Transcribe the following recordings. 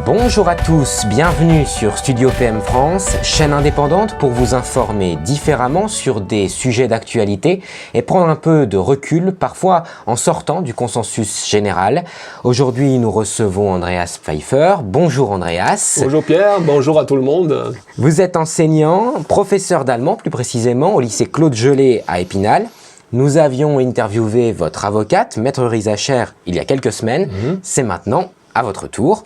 Bonjour à tous, bienvenue sur Studio PM France, chaîne indépendante pour vous informer différemment sur des sujets d'actualité et prendre un peu de recul, parfois en sortant du consensus général. Aujourd'hui, nous recevons Andreas Pfeiffer. Bonjour Andreas. Bonjour Pierre, bonjour à tout le monde. Vous êtes enseignant, professeur d'allemand plus précisément au lycée Claude Gelée à Épinal. Nous avions interviewé votre avocate, Maître Rizacher, il y a quelques semaines. C'est maintenant à votre tour.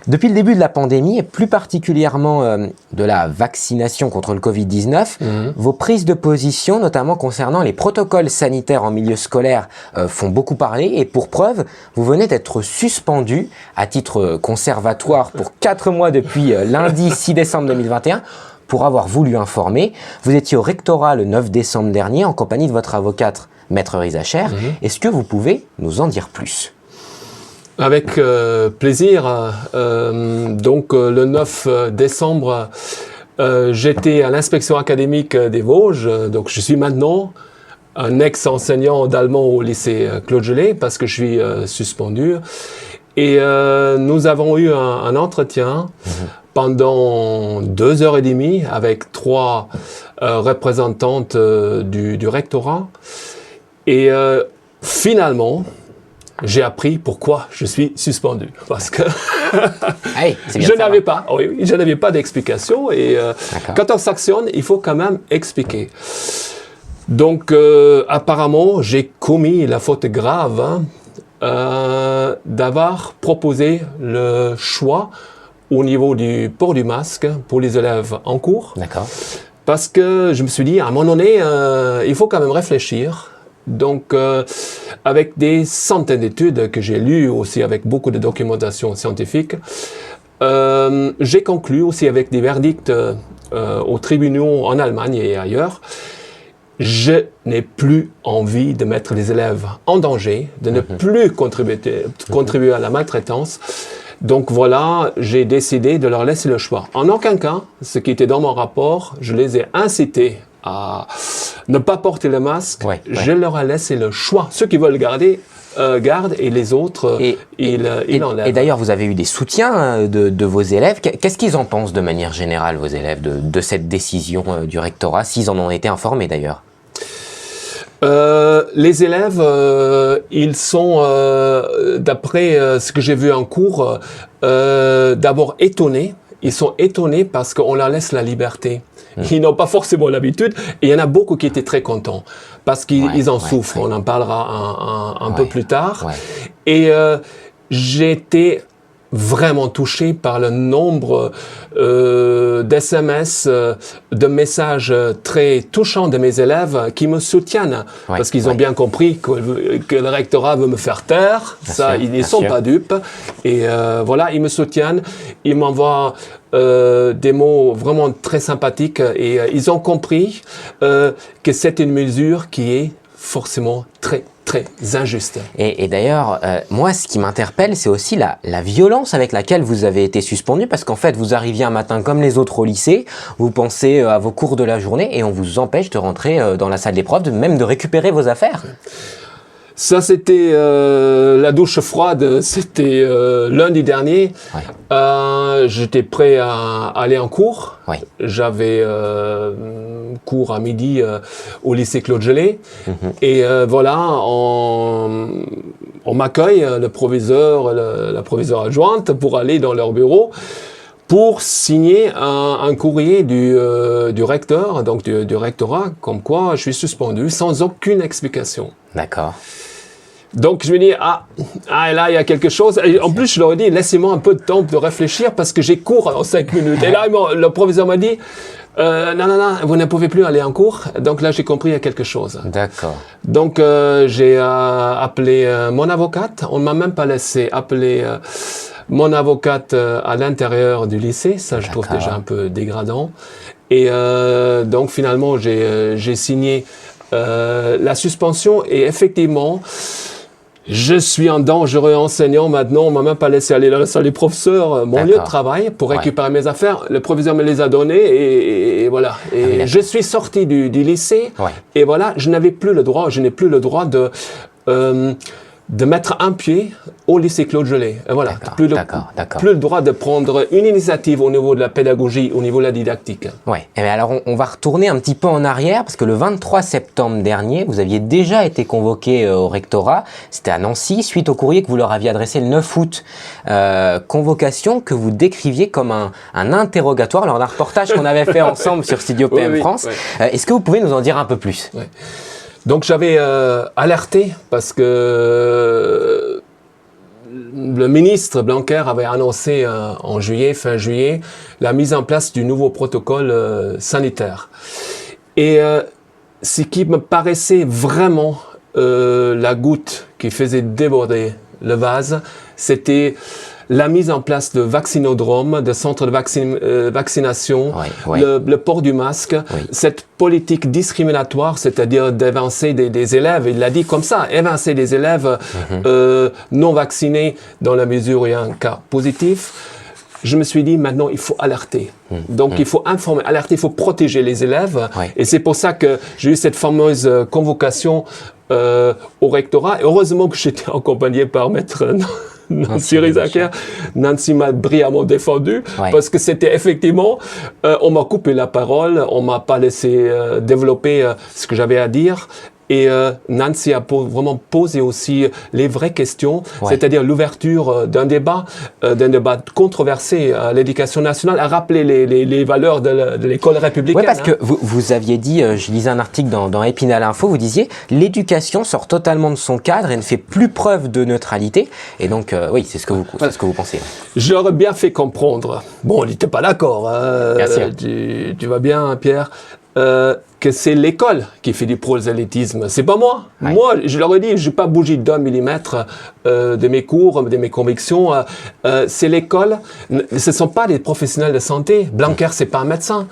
Depuis le début de la pandémie, et plus particulièrement de la vaccination contre le Covid-19, vos prises de position, notamment concernant les protocoles sanitaires en milieu scolaire, font beaucoup parler. Et pour preuve, vous venez d'être suspendu à titre conservatoire pour 4 mois depuis lundi 6 décembre 2021 pour avoir voulu informer. Vous étiez au rectorat le 9 décembre dernier en compagnie de votre avocate, Maître Rizacher. Est-ce que vous pouvez nous en dire plus ? Avec plaisir. Le 9 décembre, j'étais à l'inspection académique des Vosges. Donc, je suis maintenant un ex-enseignant d'allemand au lycée Claude Gelée parce que je suis suspendu. Et nous avons eu un entretien pendant 2h30 avec 3 représentantes du rectorat. Et finalement, j'ai appris pourquoi je suis suspendu. Parce que je n'avais pas d'explication. Et quand on sanctionne, il faut quand même expliquer. Donc, apparemment, j'ai commis la faute grave d'avoir proposé le choix au niveau du port du masque pour les élèves en cours. D'accord. Parce que je me suis dit, à un moment donné, il faut quand même réfléchir. Donc, avec des centaines d'études que j'ai lues aussi avec beaucoup de documentation scientifique, j'ai conclu aussi avec des verdicts aux tribunaux en Allemagne et ailleurs. Je n'ai plus envie de mettre les élèves en danger, de ne plus contribuer à la maltraitance. Donc voilà, j'ai décidé de leur laisser le choix. En aucun cas, ce qui était dans mon rapport, je les ai incités à ne pas porter le masque. Je leur ai laissé le choix. Ceux qui veulent garder, gardent, et les autres, ils enlèvent. Et d'ailleurs, vous avez eu des soutiens de vos élèves. Qu'est-ce qu'ils en pensent de manière générale, vos élèves, de cette décision du rectorat, s'ils en ont été informés d'ailleurs? Les élèves, ils sont, d'après ce que j'ai vu en cours, d'abord étonnés. Ils sont étonnés parce qu'on leur laisse la liberté. Ils n'ont pas forcément l'habitude. Et il y en a beaucoup qui étaient très contents parce qu'ils en souffrent. On en parlera un peu plus tard. Et j'ai été vraiment touché par le nombre d'SMS, de messages très touchants de mes élèves qui me soutiennent parce qu'ils ont bien compris que le rectorat veut me faire taire. Ils ne sont pas dupes. Et voilà, ils me soutiennent. Ils m'envoient des mots vraiment très sympathiques et ils ont compris que c'est une mesure qui est forcément très injuste. Et d'ailleurs, moi, ce qui m'interpelle, c'est aussi la violence avec laquelle vous avez été suspendu, parce qu'en fait, vous arriviez un matin comme les autres au lycée, vous pensez à vos cours de la journée et on vous empêche de rentrer dans la salle d'épreuve, même de récupérer vos affaires. Ça, c'était la douche froide, c'était lundi dernier. J'étais prêt à aller en cours. J'avais cours à midi au lycée Claude Gelée. Et voilà, on m'accueille, le proviseur, la proviseure adjointe, pour aller dans leur bureau pour signer un courrier du recteur, donc du rectorat, comme quoi je suis suspendu sans aucune explication. D'accord. Donc je me dis, là il y a quelque chose. Et en plus je leur ai dit, laissez-moi un peu de temps de réfléchir parce que j'ai cours dans 5 minutes. Et là le proviseur m'a dit, non, vous ne pouvez plus aller en cours. Donc là j'ai compris, il y a quelque chose. D'accord. Donc j'ai appelé mon avocate. On ne m'a même pas laissé appeler mon avocate à l'intérieur du lycée. Ça je trouve déjà un peu dégradant. Et donc finalement j'ai signé la suspension. Et effectivement, je suis un dangereux enseignant maintenant. On m'a même pas laissé aller dans la salle des professeurs, mon lieu de travail, pour récupérer mes affaires. Le proviseur me les a données et voilà. Et je suis sorti du lycée et voilà, je n'ai plus le droit de de mettre un pied au lycée Claude Gelée. Et voilà, plus le droit de prendre une initiative au niveau de la pédagogie, au niveau de la didactique. Ouais. Et bien alors on va retourner un petit peu en arrière parce que le 23 septembre dernier, vous aviez déjà été convoqué au rectorat. C'était à Nancy suite au courrier que vous leur aviez adressé le 9 août. Convocation que vous décriviez comme un interrogatoire lors d'un reportage qu'on avait fait ensemble sur Studio PM France. Est-ce que vous pouvez nous en dire un peu plus? Donc j'avais alerté parce que le ministre Blanquer avait annoncé en juillet, fin juillet, la mise en place du nouveau protocole sanitaire. Et ce qui me paraissait vraiment la goutte qui faisait déborder le vase, c'était la mise en place de vaccinodromes, de centres de vaccination, le port du masque, cette politique discriminatoire, c'est-à-dire d'évincer des élèves, il l'a dit comme ça, évincer des élèves non vaccinés dans la mesure où il y a un cas positif. Je me suis dit, maintenant, il faut alerter. Donc, il faut informer, alerter, il faut protéger les élèves. Et c'est pour ça que j'ai eu cette fameuse convocation au rectorat. Et heureusement que j'étais accompagné par maître Nancy Rizaker. Nancy m'a brillamment défendu parce que c'était effectivement, on m'a coupé la parole, on m'a pas laissé développer ce que j'avais à dire. Et Nancy a vraiment posé aussi les vraies questions, c'est-à-dire l'ouverture d'un débat controversé à l'éducation nationale, à rappeler les valeurs de l'école républicaine. Oui, parce que vous aviez dit, je lisais un article dans Épinal Info, vous disiez « L'éducation sort totalement de son cadre et ne fait plus preuve de neutralité ». Et donc, oui, c'est ce que vous pensez. J'aurais bien fait comprendre. Bon, on n'était pas d'accord. Bien sûr. Tu vas bien, Pierre que c'est l'école qui fait du prosélytisme. C'est pas moi. Moi, je leur ai dit, je n'ai pas bougé d'1 millimètre de mes cours, de mes convictions. C'est l'école. Ce ne sont pas des professionnels de santé. Blanquer, c'est pas un médecin.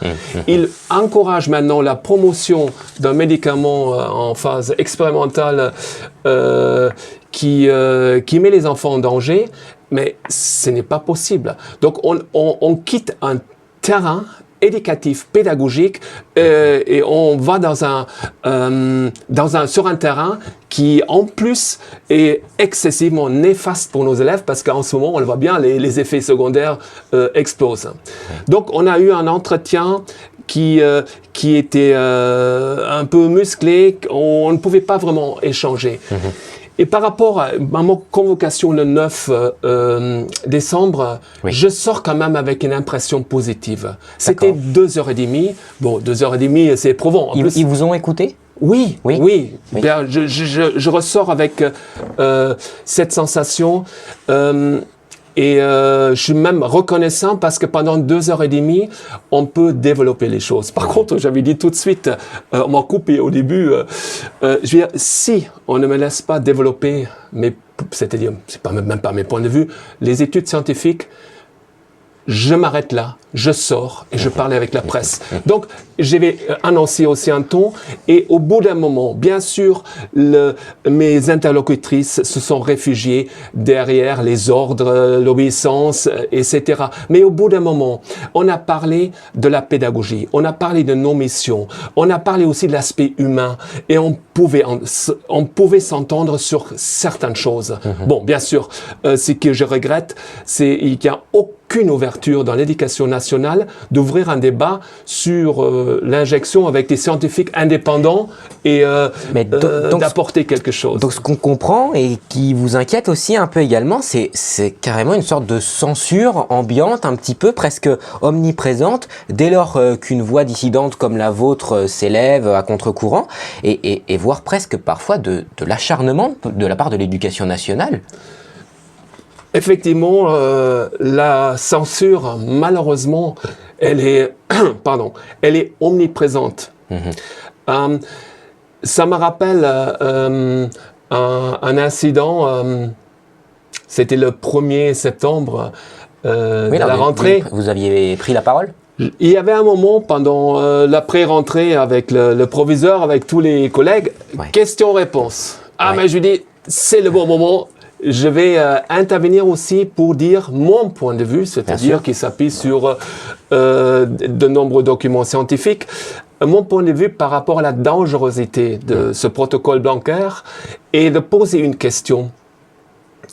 Il encourage maintenant la promotion d'un médicament en phase expérimentale qui met les enfants en danger. Mais ce n'est pas possible. Donc, on quitte un terrain éducatif, pédagogique, et on va sur un terrain qui, en plus, est excessivement néfaste pour nos élèves parce qu'en ce moment, on le voit bien, les effets secondaires explosent. Donc, on a eu un entretien qui était un peu musclé, on ne pouvait pas vraiment échanger. Et par rapport à ma convocation le 9 décembre, je sors quand même avec une impression positive. C'était 2h30. Bon, 2h30, c'est éprouvant. Ils vous ont écouté ? Oui. Bien, je ressors avec cette sensation. Et je suis même reconnaissant parce que pendant 2h30, on peut développer les choses. Par contre, j'avais dit tout de suite, on m'a coupé au début, je veux dire, si on ne me laisse pas développer, c'est-à-dire, c'est pas même pas mes points de vue, les études scientifiques, je m'arrête là, je sors et je parle avec la presse. Donc, j'ai annoncé aussi un ton et au bout d'un moment, bien sûr, mes interlocutrices se sont réfugiées derrière les ordres, l'obéissance, etc. Mais au bout d'un moment, on a parlé de la pédagogie, on a parlé de nos missions, on a parlé aussi de l'aspect humain et on pouvait s'entendre sur certaines choses. Bon, bien sûr, ce que je regrette, c'est qu'il n'y a aucune ouverture dans l'éducation nationale d'ouvrir un débat sur l'injection avec des scientifiques indépendants et d'apporter quelque chose. Donc ce qu'on comprend et qui vous inquiète aussi un peu également, c'est carrément une sorte de censure ambiante, un petit peu presque omniprésente, dès lors qu'une voix dissidente comme la vôtre s'élève à contre-courant, et voire presque parfois de l'acharnement de la part de l'éducation nationale. Effectivement, la censure, malheureusement, elle est omniprésente. Ça me rappelle un incident, c'était le 1er septembre de la rentrée. Vous aviez pris la parole ? Il y avait un moment pendant la pré-rentrée avec le proviseur, avec tous les collègues, question-réponse. Mais je lui dis, c'est le bon moment. Je vais intervenir aussi pour dire mon point de vue, c'est-à-dire qui s'appuie sur de nombreux documents scientifiques. Mon point de vue par rapport à la dangerosité de ce protocole Blanquer et de poser une question.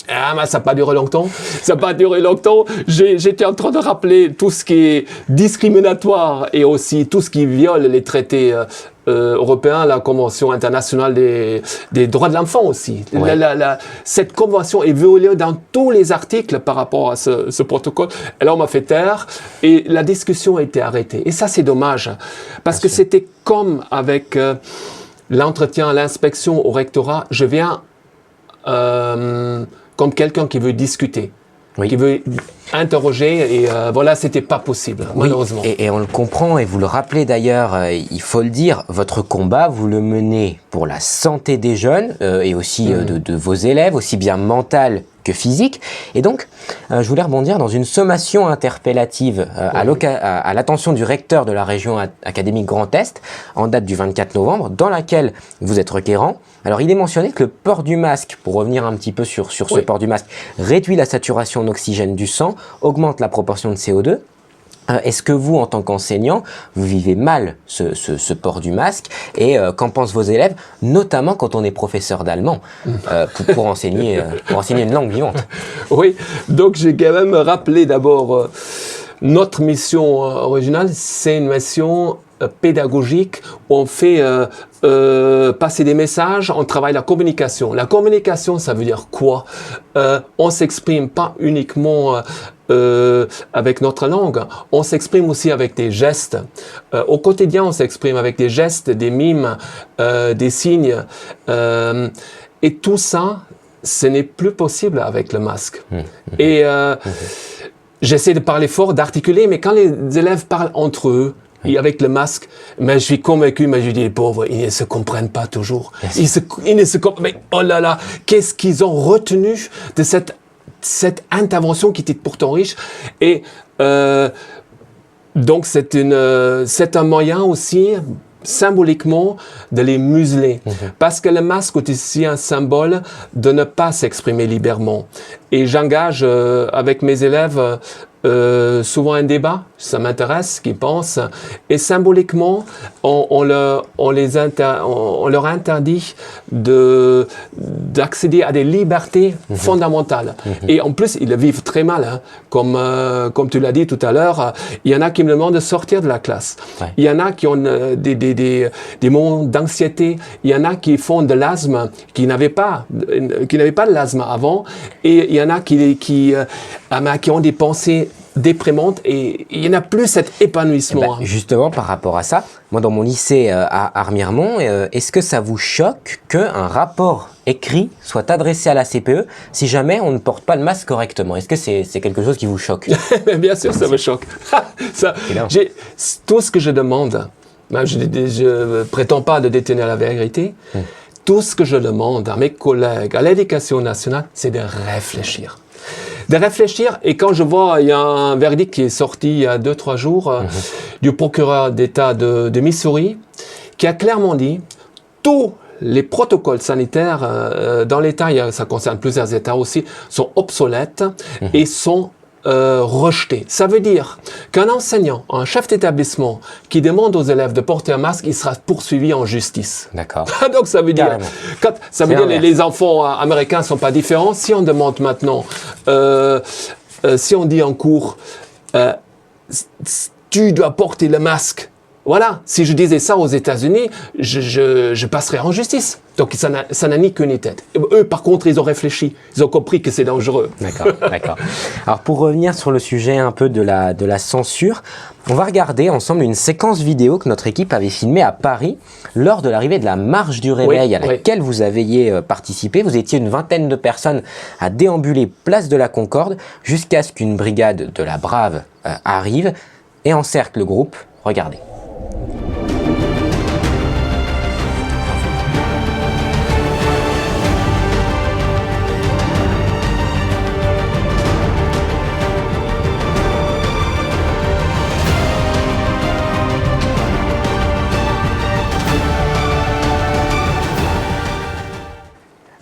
Ah, mais ça n'a pas duré longtemps. Ça n'a pas duré longtemps. J'étais en train de rappeler tout ce qui est discriminatoire et aussi tout ce qui viole les traités européens, la Convention internationale des droits de l'enfant aussi. Ouais. Cette convention est violée dans tous les articles par rapport à ce protocole. Et là, on m'a fait taire et la discussion a été arrêtée. Et ça, c'est dommage. Parce que c'était comme avec l'entretien, l'inspection au rectorat. Je viens comme quelqu'un qui veut discuter, qui veut interroger, et voilà, c'était pas possible, malheureusement. Et on le comprend, et vous le rappelez d'ailleurs, il faut le dire, votre combat, vous le menez pour la santé des jeunes, et aussi de vos élèves, aussi bien mentale que physique. Et donc, je voulais rebondir dans une sommation interpellative à l'attention du recteur de la région académique Grand Est, en date du 24 novembre, dans laquelle vous êtes requérant. Alors, il est mentionné que le port du masque, pour revenir un petit peu sur ce port du masque, réduit la saturation en oxygène du sang, augmente la proportion de CO2. Est-ce que vous, en tant qu'enseignant, vous vivez mal ce port du masque, et qu'en pensent vos élèves, notamment quand on est professeur d'allemand, pour enseigner une langue vivante? Oui, donc j'ai quand même rappelé d'abord notre mission originale, c'est une mission pédagogique où on fait passer des messages, on travaille la communication. La communication, ça veut dire quoi? On s'exprime pas uniquement avec notre langue, on s'exprime aussi avec des gestes. Au quotidien, on s'exprime avec des gestes, des mimes, des signes. Et tout ça, ce n'est plus possible avec le masque. Et j'essaie de parler fort, d'articuler, mais quand les élèves parlent entre eux, et avec le masque, mais je suis convaincu, mais je dis, les pauvres, ils ne se comprennent pas toujours. Ils ne se comprennent, mais oh là là, qu'est-ce qu'ils ont retenu de cette intervention qui était pourtant riche. Et donc, c'est un moyen aussi, symboliquement, de les museler. Parce que le masque est aussi un symbole de ne pas s'exprimer librement. Et j'engage avec mes élèves souvent un débat, ça m'intéresse, qu'ils pensent, et symboliquement, on leur interdit d'accéder à des libertés fondamentales. Et en plus, ils le vivent très mal, hein. Comme tu l'as dit tout à l'heure, il y en a qui me demandent de sortir de la classe. Il y en a qui ont des moments d'anxiété, il y en a qui font de l'asthme, qui n'avaient pas de l'asthme avant, et il y en a qui ont des pensées déprimantes, et il n'y en a plus cet épanouissement. Justement, par rapport à ça, moi dans mon lycée à Armiremont, est-ce que ça vous choque qu'un rapport écrit soit adressé à la CPE si jamais on ne porte pas le masque correctement? Est-ce que c'est quelque chose qui vous choque? Bien sûr, ça me choque. Tout ce que je demande, je ne prétends pas de détenir la vérité, tout ce que je demande à mes collègues, à l'éducation nationale, c'est de réfléchir. De réfléchir, et quand je vois, il y a un verdict qui est sorti il y a 2-3 jours du procureur d'État de Missouri, qui a clairement dit tous les protocoles sanitaires dans l'État, ça concerne plusieurs États aussi, sont obsolètes et sont rejetés. Ça veut dire qu'un enseignant, un chef d'établissement qui demande aux élèves de porter un masque, il sera poursuivi en justice. D'accord. Donc ça veut dire, les enfants américains sont pas différents. Si on demande maintenant, si on dit en cours, tu dois porter le masque. Voilà, si je disais ça aux États-Unis, je passerais en justice. Donc ça n'a ni queue ni tête. Eux, par contre, ils ont réfléchi. Ils ont compris que c'est dangereux. D'accord. Alors pour revenir sur le sujet un peu de la censure, on va regarder ensemble une séquence vidéo que notre équipe avait filmée à Paris lors de l'arrivée de la marche du réveil à laquelle vous aviez participé. Vous étiez une vingtaine de personnes à déambuler place de la Concorde jusqu'à ce qu'une brigade de la Brave arrive et encercle le groupe. Regardez.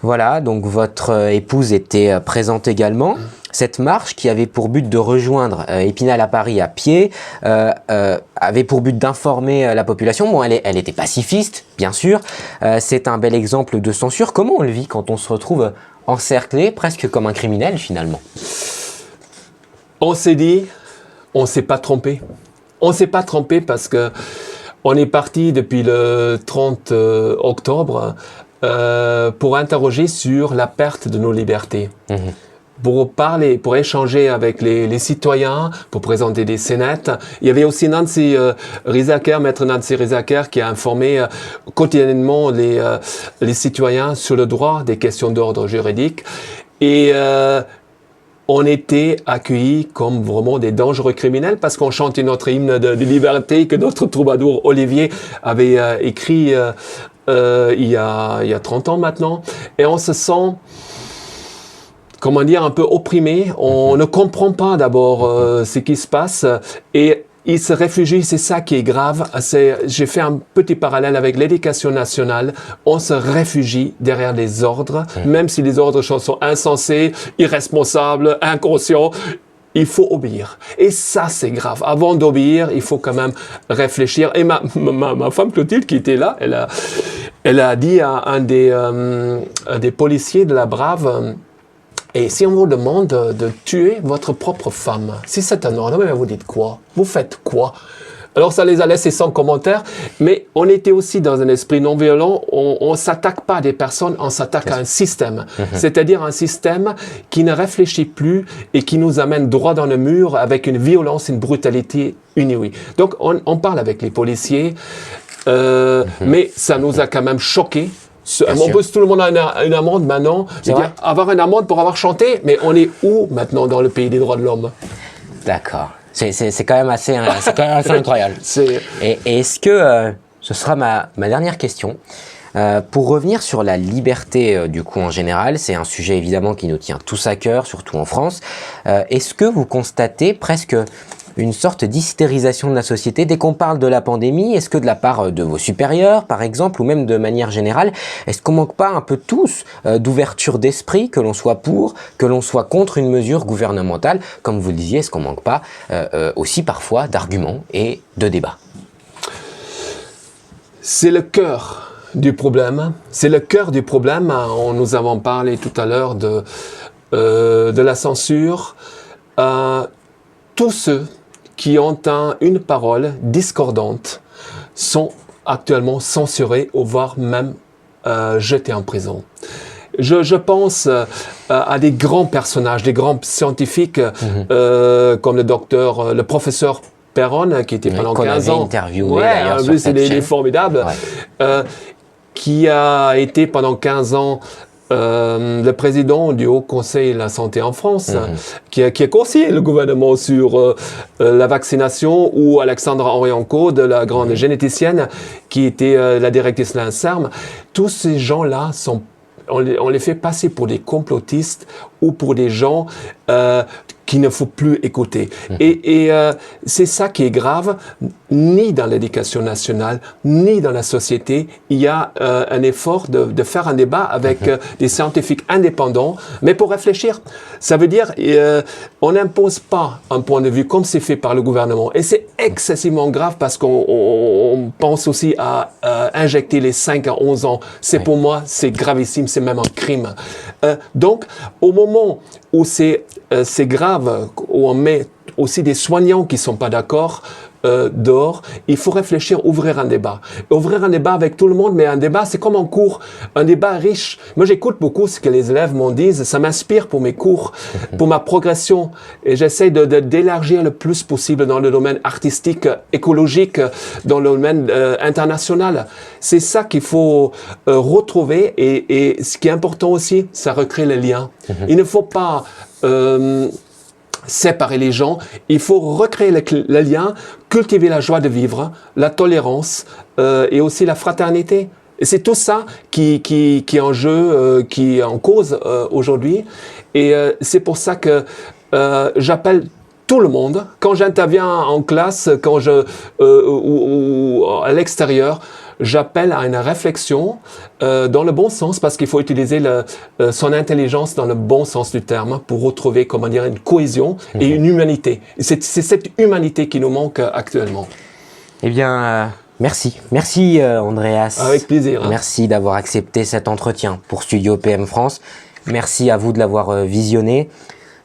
Voilà, donc votre épouse était présente également. Cette marche qui avait pour but de rejoindre Épinal à Paris à pied, avait pour but d'informer la population. Bon, elle était pacifiste, bien sûr. C'est un bel exemple de censure. Comment on le vit quand on se retrouve encerclé, presque comme un criminel finalement? On s'est dit, on ne s'est pas trompé. On ne s'est pas trompé parce que on est parti depuis le 30 octobre pour interroger sur la perte de nos libertés. Pour parler, pour échanger avec les citoyens, pour présenter des scénettes. Il y avait aussi Nancy Riesacker, maître Nancy Riesacker, qui a informé quotidiennement les citoyens sur le droit des questions d'ordre juridique. Et on était accueillis comme vraiment des dangereux criminels parce qu'on chantait notre hymne de liberté que notre troubadour Olivier avait écrit il y a 30 ans maintenant. Et on se sent, comment dire, un peu opprimé. On ne comprend pas d'abord ce qui se passe et ils se réfugient, c'est ça qui est grave. J'ai fait un petit parallèle avec l'éducation nationale. On se réfugie derrière les ordres, même si les ordres sont insensés, irresponsables, inconscients. Il faut obéir. Et ça, c'est grave. Avant d'obéir, il faut quand même réfléchir. Et ma femme Clotilde, qui était là, elle a dit à un des policiers de la Brave, et si on vous demande de tuer votre propre femme, si c'est un ordre, vous dites quoi? Vous faites quoi? Alors ça les a laissés sans commentaire, mais on était aussi dans un esprit non violent. On s'attaque pas à des personnes, on s'attaque à un système. C'est-à-dire un système qui ne réfléchit plus et qui nous amène droit dans le mur avec une violence, une brutalité inouïe. Donc on parle avec les policiers, mais ça nous a quand même choqués. En plus, tout le monde a une amende maintenant. C'est-à-dire avoir une amende pour avoir chanté, mais on est où maintenant dans le pays des droits de l'homme? D'accord. C'est quand même assez incroyable. Et est-ce que, ce sera ma dernière question, pour revenir sur la liberté du coup en général, c'est un sujet évidemment qui nous tient tous à cœur, surtout en France. Est-ce que vous constatez presque une sorte d'hystérisation de la société dès qu'on parle de la pandémie? Est-ce que de la part de vos supérieurs, par exemple, ou même de manière générale, est-ce qu'on manque pas un peu tous d'ouverture d'esprit, que l'on soit pour, que l'on soit contre une mesure gouvernementale? Comme vous le disiez, est-ce qu'on manque pas aussi parfois d'arguments et de débats? C'est le cœur du problème. C'est le cœur du problème. Nous avons parlé tout à l'heure de la censure. Tous ceux qui ont une parole discordante sont actuellement censurés ou voire même jetés en prison. Je pense à des grands personnages, des grands scientifiques comme le professeur Perron, qui était pendant 15 ans. Interviewé d'ailleurs sur cette il chaîne. est formidable. Qui a été pendant 15 ans le président du Haut Conseil de la Santé en France, qui a conseillé le gouvernement sur la vaccination, ou Alexandra Henrienco, de la grande généticienne, qui était la directrice de l'INSERM. Tous ces gens-là on les fait passer pour des complotistes ou pour des gens qu'il ne faut plus écouter. Et c'est ça qui est grave. Ni dans l'éducation nationale, ni dans la société, il y a un effort de faire un débat avec des scientifiques indépendants, mais pour réfléchir. Ça veut dire on n'impose pas un point de vue comme c'est fait par le gouvernement. Et c'est excessivement grave parce qu'on pense aussi à injecter les 5 à 11 ans. Pour moi, c'est gravissime, c'est même un crime. Donc, au moment où c'est grave, où on met aussi des soignants qui ne sont pas d'accord dehors, il faut réfléchir, ouvrir un débat. Ouvrir un débat avec tout le monde, mais un débat, c'est comme en cours, un débat riche. Moi, j'écoute beaucoup ce que les élèves m'en disent, ça m'inspire pour mes cours, pour ma progression, et j'essaie d'élargir le plus possible dans le domaine artistique, écologique, dans le domaine international. C'est ça qu'il faut retrouver, et ce qui est important aussi, ça recrée les liens. Il ne faut pas séparer les gens, il faut recréer le lien, cultiver la joie de vivre, la tolérance et aussi la fraternité. Et c'est tout ça qui est en jeu, qui est en cause aujourd'hui. Et c'est pour ça que j'appelle tout le monde. Quand j'interviens en classe, ou à l'extérieur, j'appelle à une réflexion dans le bon sens, parce qu'il faut utiliser son intelligence dans le bon sens du terme pour retrouver, comment dire, une cohésion et une humanité. C'est cette humanité qui nous manque actuellement. Eh bien, merci. Merci Andreas. Avec plaisir. Hein. Merci d'avoir accepté cet entretien pour Studio PM France. Merci à vous de l'avoir visionné.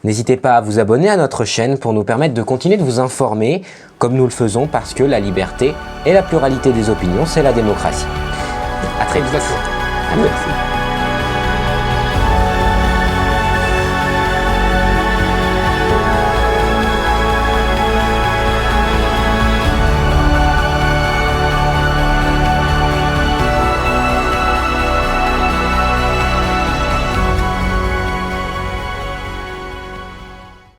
N'hésitez pas à vous abonner à notre chaîne pour nous permettre de continuer de vous informer comme nous le faisons, parce que la liberté et la pluralité des opinions, c'est la démocratie. À très vite. Exactement. Merci.